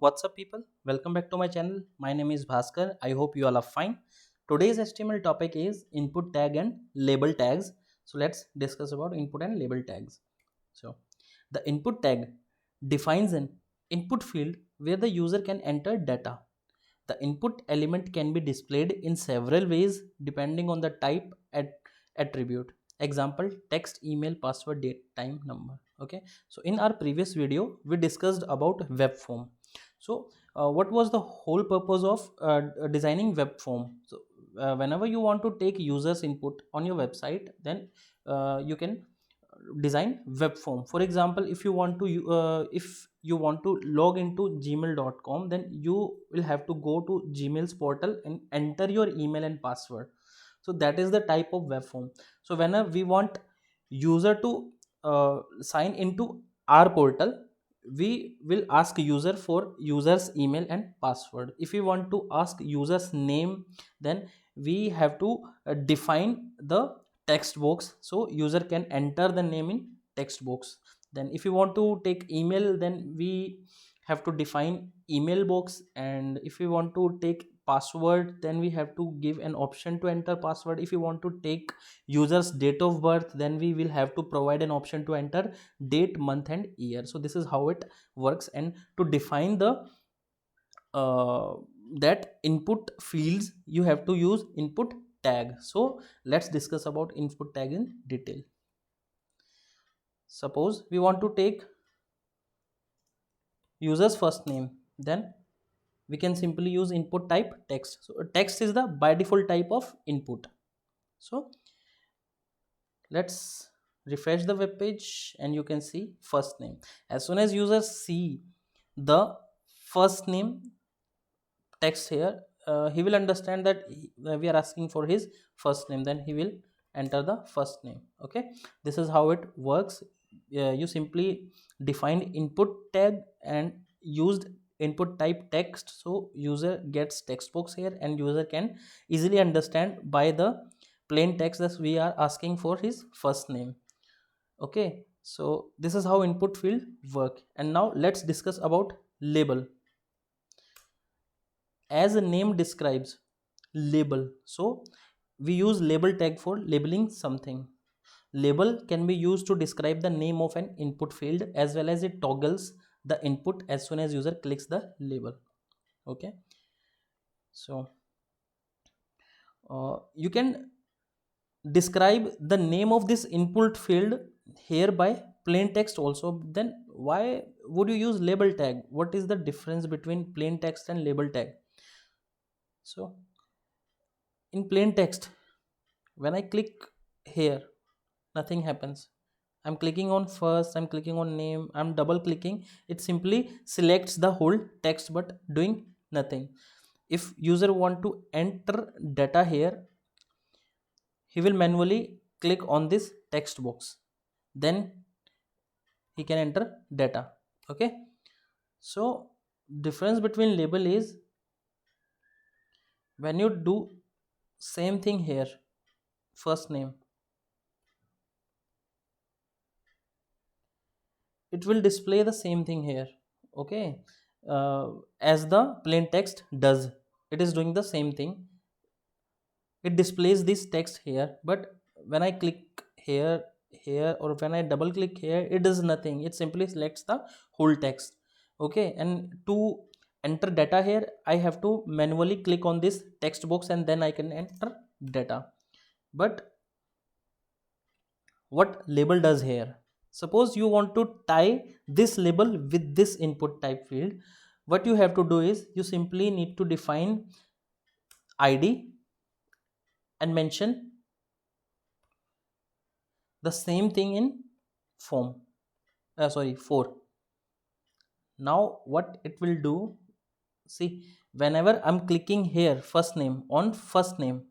What's up, people? Welcome back to my channel. My name is Bhaskar. I hope you all are fine. Today's HTML topic is input tag and label tags. So let's discuss about input and label tags. So the input tag defines an input field where the user can enter data. The input element can be displayed in several ways depending on the type attribute. Example: text, email, password, date, time, number. Okay, so in our previous video we discussed about web form. So what was the whole purpose of designing web form? So whenever you want to take users input on your website, then you can design web form. For example, if you want to log into gmail.com, then you will have to go to gmail's portal and enter your email and password. So that is the type of web form. So whenever we want user to sign into our portal, we will ask user for user's email and password. If we want to ask user's name, then we have to define the text box so user can enter the name in text box. Then if you want to take email, then we have to define email box. And if we want to take password, then we have to give an option to enter password. If you want to take user's date of birth, then we will have to provide an option to enter date, month and year. So this is how it works. And to define the uh, that input fields, you have to use input tag. So let's discuss about input tag in detail. Suppose we want to take user's first name, then we can simply use input type text. So text is the by default type of input. So let's refresh the web page and you can see first name. As soon as users see the first name text here, he will understand that we are asking for his first name, then he will enter the first name. Okay, this is how it works. You simply defined input tag and used input type text, so user gets text box here and user can easily understand by the plain text that we are asking for his first name. Okay, so this is how input field work. And now let's discuss about label. As a name describes, label, so we use label tag for labeling something. Label can be used to describe the name of an input field, as well as it toggles the input as soon as user clicks the label. Okay, so you can describe the name of this input field here by plain text also. Then why would you use label tag? What is the difference between plain text and label tag? So in plain text, when I click here, nothing happens. I'm clicking on first, I'm clicking on name, I'm double clicking, it simply selects the whole text but doing nothing. If user want to enter data here, he will manually click on this text box, then he can enter data. Okay, so difference between label is, when you do same thing here, first name, it will display the same thing here. Okay, uh, as the plain text does, it is doing the same thing. It displays this text here, but when I click here or when I double click here, it does nothing. It simply selects the whole text. Okay, and to enter data here, I have to manually click on this text box and then I can enter data. But what label does here, suppose you want to tie this label with this input type field, what you have to do is you simply need to define id and mention the same thing in form, sorry, for. Now what it will do, see, whenever I'm clicking here first name on first name,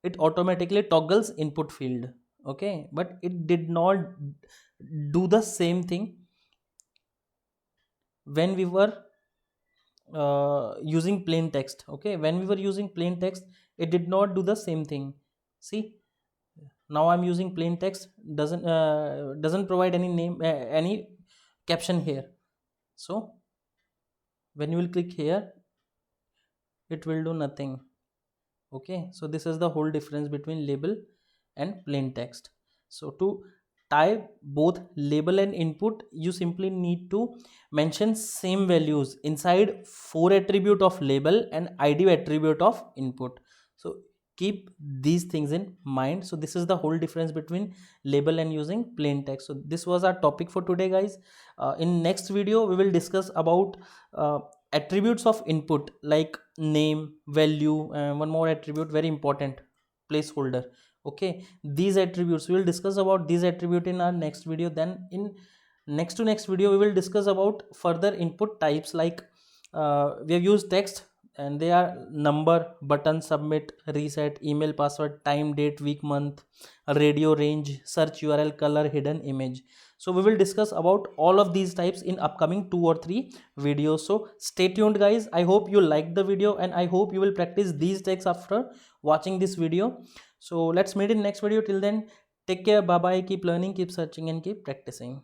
it automatically toggles input field. Okay, but it did not do the same thing when we were using plain text. Okay, when we were using plain text, it did not do the same thing. See, now I'm using plain text, doesn't provide any name, any caption here. So when you will click here, it will do nothing. Okay, so this is the whole difference between label and plain text. So to type both label and input, you simply need to mention same values inside 4 attribute of label and id attribute of input. So keep these things in mind. So this is the whole difference between label and using plain text. So this was our topic for today, guys. In next video we will discuss about attributes of input like name, value, and one more attribute, very important, placeholder. Okay, these attributes we will discuss about these attribute in our next video. Then in next video we will discuss about further input types like we have used text, and they are number, button, submit, reset, email, password, time, date, week, month, radio, range, search URL, color, hidden image. So we will discuss about all of these types in upcoming 2 or 3 videos. So stay tuned, guys. I hope you liked the video, and I hope you will practice these texts after watching this video. So let's meet in next video. Till then, take care, bye bye, keep learning, keep searching, and keep practicing.